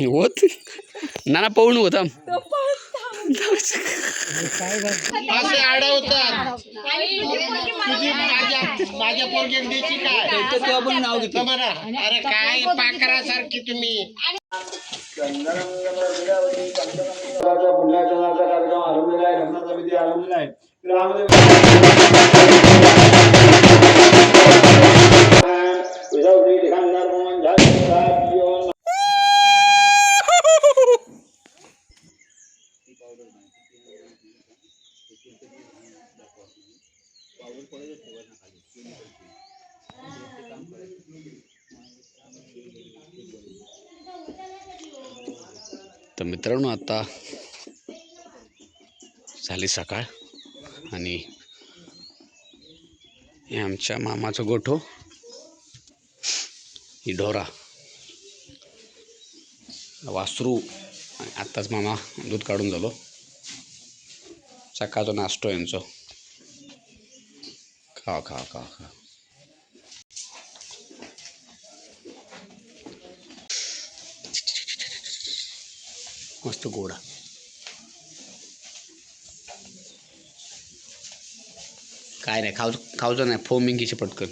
होत नाना पळून होता असे अडवतात तुझी माझ्या पोरग्यांची काय नाव घेतो म्हणा. अरे काय पाखरासारखी तुम्ही. तर मित्रांनो आता झाली सकाळ आणि हे आमच्या मामाचं गोठो, ही ढोरा वासरू. आत्ताच मामा दूध काढून झालो. सकाळचा नाश्तो यांचं. खा खा खा खा. मस्त गोडा. काय नाही खावचं नाही, फोमिंगीचे पटकन.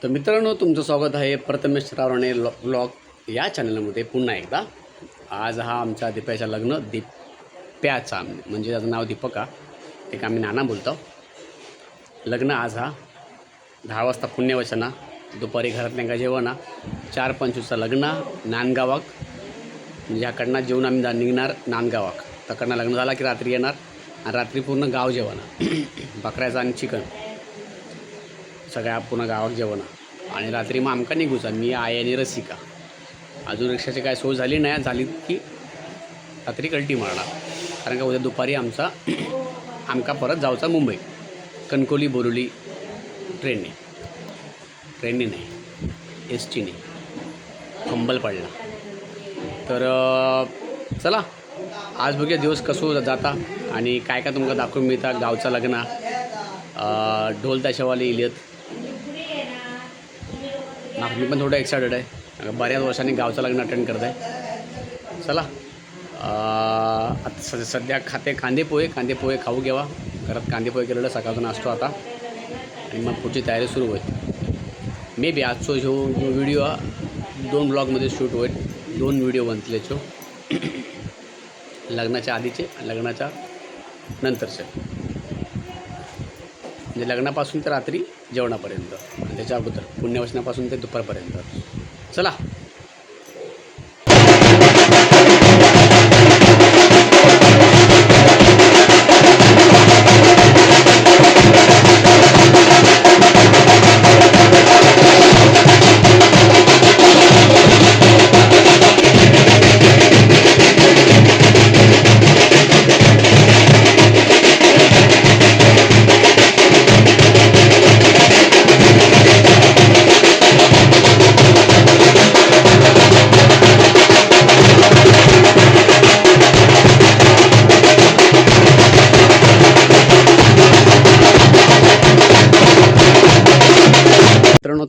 तर मित्रांनो, तुमचं स्वागत आहे प्रथमेश रावणे ब्लॉग या चॅनलमध्ये पुन्हा एकदा. आज हा आमच्या दीप्याचा लग्न, दीप्याचा म्हणजे त्याचं नाव दीपका, एक आम्ही नाना बोलतो. लग्न आज हा 10 वाजता पुण्यवचना, दुपारी घरातल्या जेवणा, 4:25चा लग्न नांदगावाक. म्हणजे ह्याकडनं जेवण आम्ही निघणार नांदगावाक, तकडनं लग्न झाला की रात्री येणार आणि रात्री पूर्ण गाव जेवणा बकऱ्याचं आणि चिकन सगळ्या पूर्ण गावात जेवणा. आणि रात्री मग आमका निघूचा, मी आई आणि रसिका. अजून रिक्षाची काय सोय झाली नाही, झाली की रात्री कल्टी मारणार. कारण का उद्या दुपारी आमका परत जाऊचा मुंबई, कणकोली बोरिवली ट्रेनने नाही, STने फंबल पडला. तर चला आज बघूया दिवस कसं जाता आणि काय काय तुमका दाखवून मिळता. गावचा लग्न, ढोल ताशावाले इलियत. मी पण थोडं एक्सायटेड आहे, बऱ्याच वर्षांनी गावचं लग्न अटेंड करत आहे. चला आता सध्या कांदे पोहे खाऊ घ्यावा. घरात कांदे पोहे केलेलं सकाळचा नाश्तो आता, आणि मग पुढची तयारी सुरू होईल. मे बी आजचो जो व्हिडिओ 2 ब्लॉगमध्ये शूट होईल. 2 व्हिडिओ बनतील याचो, लग्नाच्या आधीचे आणि लग्नाच्या नंतरचे. म्हणजे लग्नापासून ते रात्री जेवणापर्यंत आणि त्याच्या अगोदर पुण्यवचनापासून ते दुपारपर्यंत. चला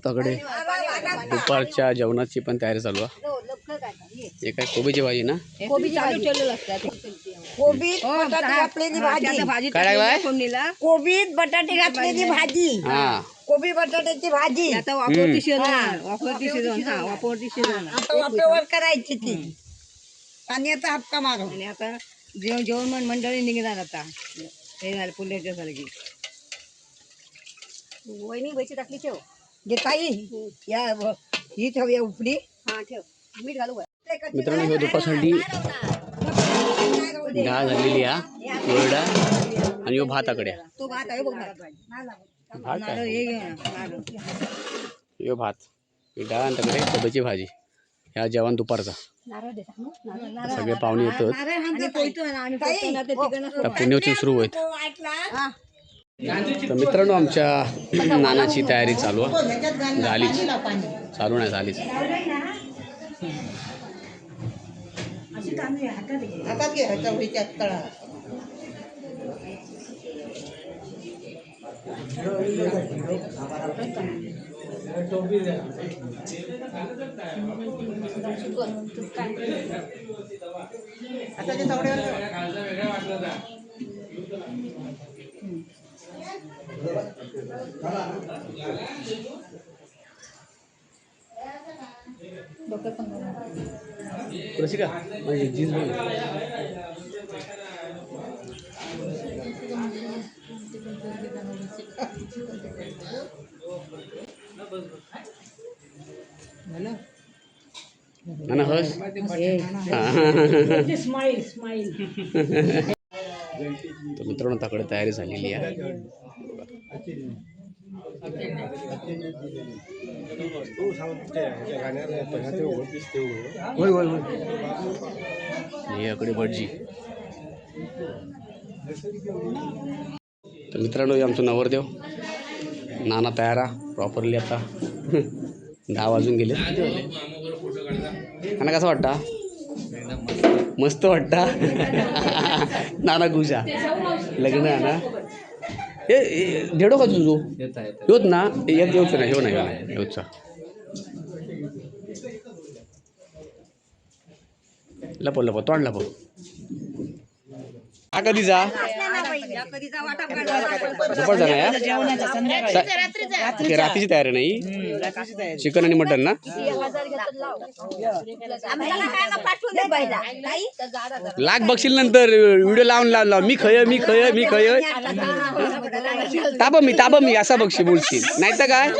तगडे दुपारच्या जेवणाची पण तयारी चालू आहे. हे काय कोबीची भाजी ना, कोबी चालू ठेवलेलं असतं. कोबी बटाटे घातलेली भाजी, काय लागलाय? कोबीत बटाटे घातलेली भाजी, हा कोबी बटाट्याची भाजी. आता वापरती शिजवणार, वापरती शिजवून, हा वापरती शिजवणार. आता वाफेवर करायची ती. पाण्याचा हपका मारो. आणि आता जेवण मंडळी निघणार आता हे झालं पुण्याच्या सारखी वहिनी वैची टाकली ठेव घे ताई या ही ठेवूया उपडी. हा ठेव मीठ घालू का? मित्रांनो हे दुपारसाठी डाळ झालेली आहे कोरडा आणि ह्यो भाताकडे तो भात आहे बघ भात. भात नारळ काय हे घे ना नारळ ह्यो भात ही डाळ आणि त्याकडे कोबीची भाजी ह्या जेवण दुपारचा नारळ दे टाक ना. नारळ सगळे पाहुणे येतात आणि पोळतो ना आणि पोळतो ना ते तिकडनं आता पुण्याची सुरू होईल. तर मित्रांनो आमच्या नानाची तयारी चालू आहे झालीच चालू नाही झालीच हातात घे ह्याच्या वहीच्या तळा. आता ते तवड्यावर कशी का म्हणजे जीन्स बघ ना हस तर मित्रांनो ताकडे तयारी झालेली आहे याकडे भटजी. तर मित्रांनो हे आमचं नवरदेव नाना तयारा प्रॉपरली आता 10 वाजून गेले. नाना कसं वाटता मस्त वाटता नाना गुशा लग्न आहे ना हे धेडो का तुझो होत ना एक येऊच ना हे नाही येऊचा लपो लपो तोंड लपो हा कधीचा दुपारचा ना रात्रीची तयारी नाही चिकन आणि मटन ना लाख बघशील नंतर व्हिडिओ लावून मी खय ताब मी असा बघशी बोलशील नाही तर काय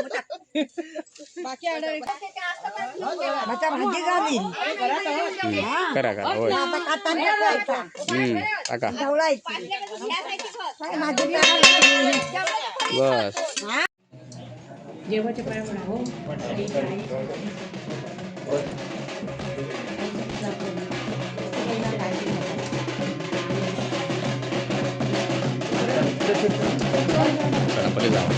करा करा होय काका बस जेवायच्या पाया म्हणा हो पहिले जाऊ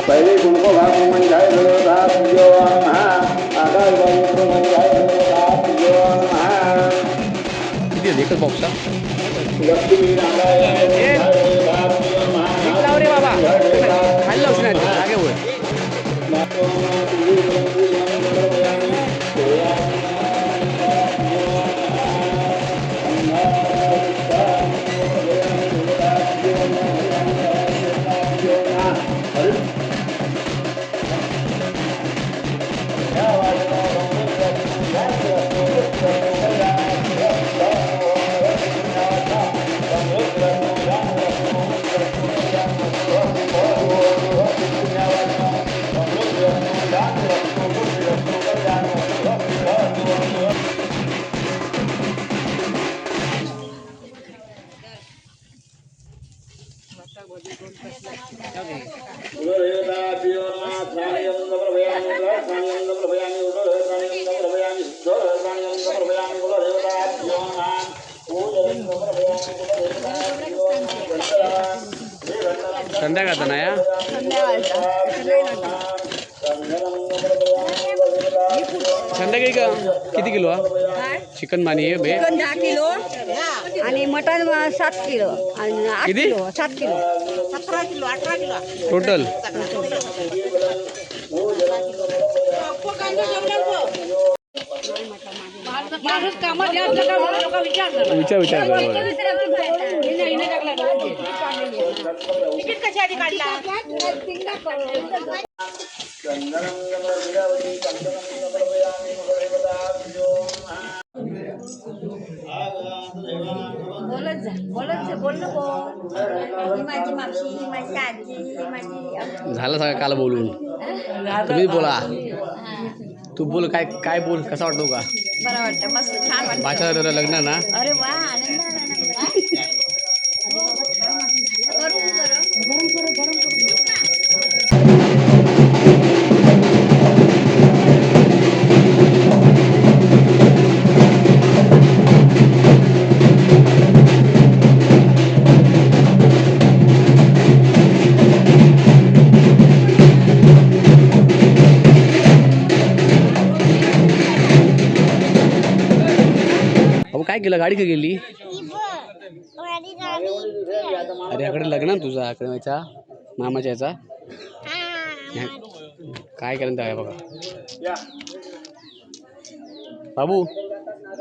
पहले गुणको भाग मन जाए जो आधा किती देखत बॉक्स रे बाबा खाली लावशी नाही जागे होय संध्याकाळचा ना या संध्याकाळी का किती किलो चिकन मानी आहे बे चिकन 10 किलो आणि मटन 7 किलो आणि 8 किती? Kilo 7 kilo 17 kilo 18 kilo total विचार विचार माझी मावशी माझी आजी माझी झालं सगळं काल बोलून तुम्ही बोला तू बोल काय काय बोल कसा वाटतो का बरं वाटतं मस्त छान वाटतं बाच्या लग्न ना अरे वा आनंद अहो काय केलं गाडी का गेली अरे याकडे लग्न ना तुझा आकडे याचा मामाच्या याचा काय केलं त्या बघा बाबू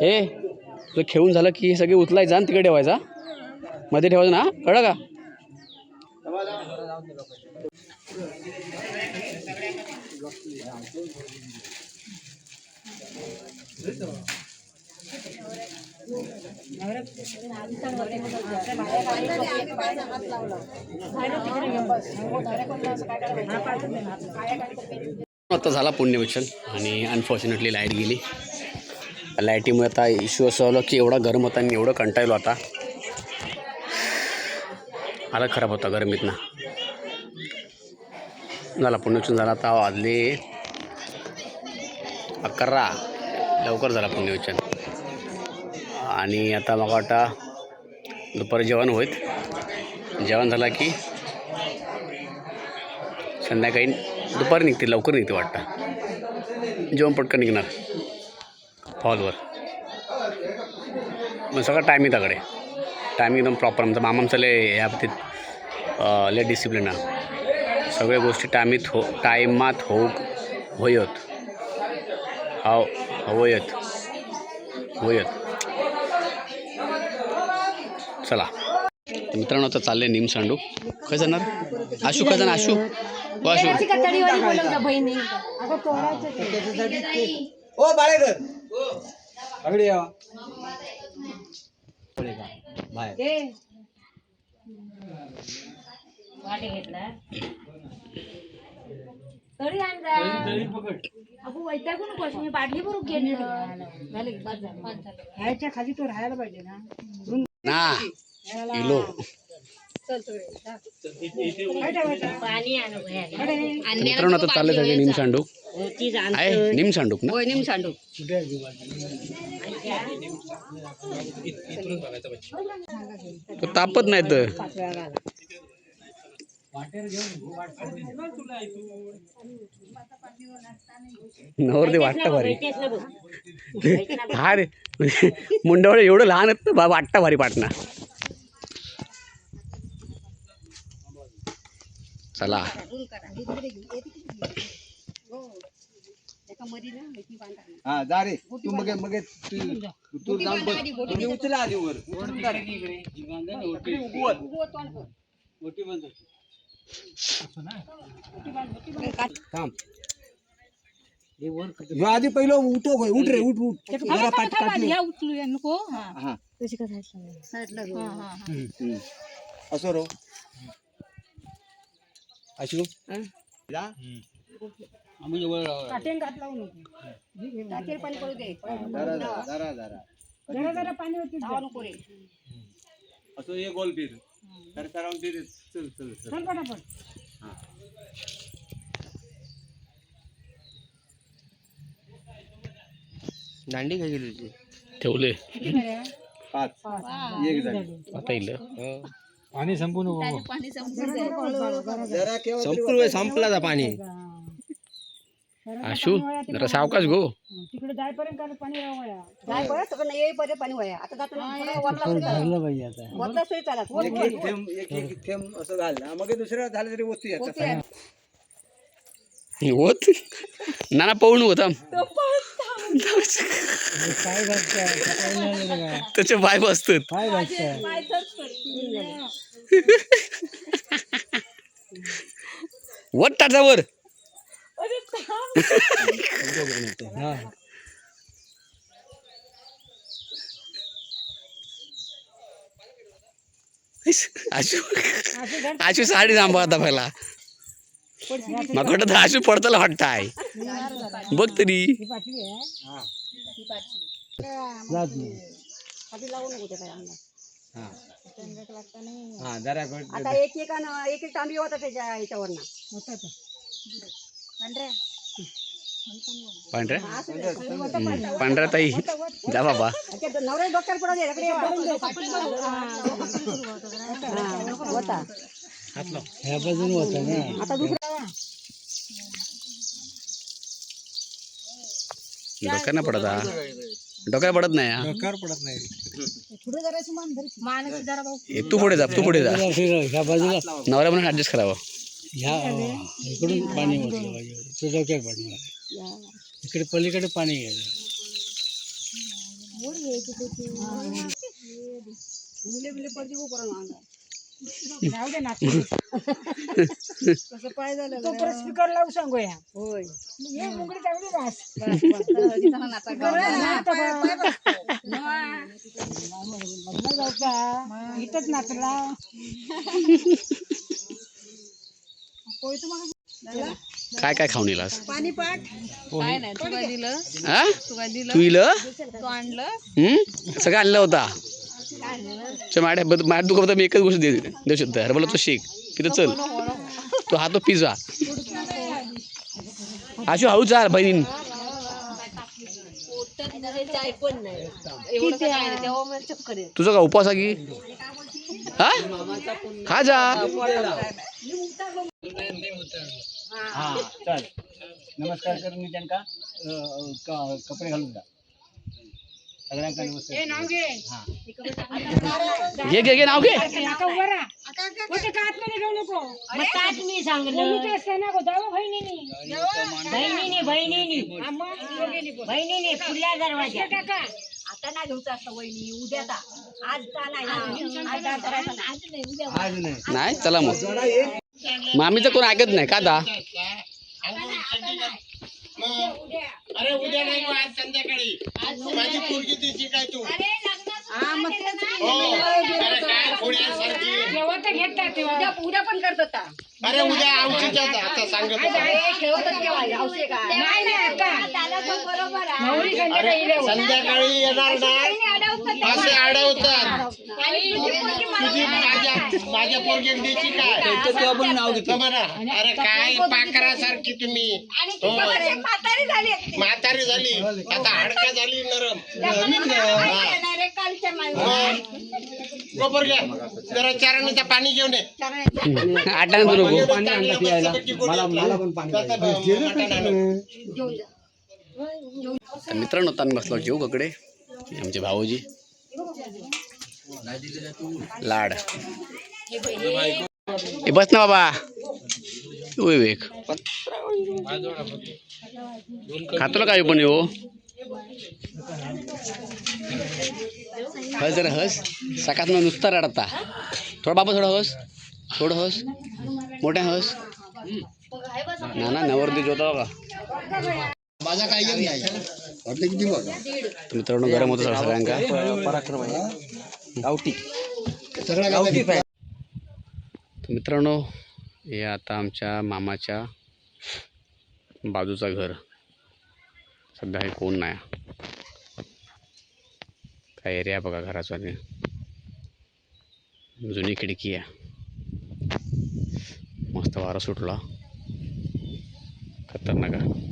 हे तुझं खेळून झालं की हे सगळे उचलायचं आणि तिकडे ठेवायचा मध्ये ठेवायचं ना कळलं का आता झाला पुण्यवचन आणि अनफॉर्च्युनेटली लाईट गेली लाईटीमुळे आता इश्यू असं आलं की एवढा गरम होता आणि एवढं कंटाळलो आता आला खराब होता गरमीतनं झाला पुण्यवचन झाला आता वाजले 11 लवकर झाला पुण्यवचन आणि आता मला वाटतं दुपारी जेवण होईल जेवण झाला की संध्याकाळी दुपारी निघते लवकर निघते वाटतं जेवण पटकन निघणार हॉलवर मग सगळं टायमिंग त्याकडे टायमिंग एकदम प्रॉपर आमचं मामांचं लय या बाबतीत लय डिसिप्लिन आहे सगळ्या गोष्टी टायमात होयत होयत चला मित्रांनो आता चालले निमसांडू काय जाणार आशू काय जाणार आशू हो आशू ओ बाळेकर अगदी या बाहेर तरी अगो वैतागून नकोस मी बाटली भरून घेतली ह्याच्या खाली तो राहायला पाहिजे ना ना किलो मित्रांनो आता चालले सगळे निमसांडू आहे निमसांडूक ना निमसांडू तो तापत नाही तर नवर ते वाटतं भारी हा रे मुंडावळे एवढं लहान आहेत ना वाटतं भारी पाटणा चला हा जा रे तू मग तू जाऊन बस तुम्ही उचला आधी वर वरून जा रे. थांब ह्यो आधी पहिलं उठ रे उठ जरा पाठ काढ हा असो रो अशू जा जरा असो हे गोल फिर तर सराउंड फिर चल हा दांडी काय गेली तुझी ठेवले 5 एक झाली आता येईल पाणी संपून जरा संपला पाणी आशू जरा सावकाश गो तिकडे जायपर्यंत पाणी राहूया जायपर्यंत सगळं येईपर्यंत पाणी व्हाया. आता जाताना वरला सोयी चालत एक थेंब असं घाल मग दुसरं झालं तरी वस्तू येतात होत नाना पळून होता त्याचे बाय बसतात वर टाचावर आशू आशू साडी थांबवा आता पहिला मग वाटत आशू पडताला वाटत आहे बघ तरी आता एक तांबी होता त्याच्या ह्याच्यावरनं पांढऱ्या ताई जा बाबा नवऱ्या डोक्यावर पडू दे इकडे होता ह्या बाजून होता ना आता दुसरा डोक्यानं पडत डोक्याला पडत नाही हा. डोक्यावर पडत नाही तू पुढे जा तू पुढे जा ह्या बाजूला नवऱ्या म्हणून ऍडजस्ट करावं ह्या इकडून पाणी म्हटलं पाहिजे ते डोक्यावर पडणार इकडे पलीकडे पाणी घ्यायचं मुले बिले पडते उभं जाऊ दे ना कसं पाय झालं स्पीकर लावू सांगूया होय हे मुंगडी चांगली वास जाऊ का इथंच नाचला काय काय खाऊन येलास पाणी पाट काय नाही तू काय दिलं हा तू काय दिलं तू इलं तू आणलं सगळं आणलं होता माझ्या दुकानात मी एकच गोष्ट देऊ शकतो हरभऱ्याचं शेक तिथं चल तो हा तो पिझ्झा आशू हळू चाल बहीण तुझा का उपवास आहे की हा खा जा हा चल नमस्कार करून मी त्यांना कपडे घालून जा सगळ्यांना नमस्कार घे घे घे नाव घे आता नाही घ्यायचं असतं वहिनी उद्या आज आज नाही नाही चला मग मामीचं कोण ऐकत नाही का दा अरे उद्या नाही गो, आज संध्याकाळी माझी पोरगी दिसली काय तू अरे काय पुण्यासारखी उद्या पण करत होता अरे उद्या आमची आता सांगत होता. अरे संध्याकाळी येणार ना असे अडवतात तुझी माझ्या पोरगी द्यायची काय म्हणा अरे काय पाकरासारखी तुम्ही म्हातारी झाली आता हाडका झाली नरम गोबर घ्या जरा चारणीचं पाणी घेऊन ये आटाने तू नको पाणी आणलं प्यायला मला पण पाणी तर मित्रांनो आता आम्ही बसलो जेऊ कडे आमचे भाऊजी लाड हे बस ना बाबा विवेक खातोला काय पण हो हस जरा हस सकाळ नुसता रडता थोडा बाबा थोडं हस मोठ्या हस ना नवरती जोता का माझा काही येत नाही वाटलं किती बघा तर मित्रांनो गरम होतं सगळ्यांका पराक्रम आहे गावठी सगळ्या गावठी तर मित्रांनो हे आता आमच्या मामाच्या बाजूचा घर सध्या हे कोण नाही काय एरिया बघा घराचा ते जुनी खिडकी आहे मस्त वारा सुटला खतरनाक आहे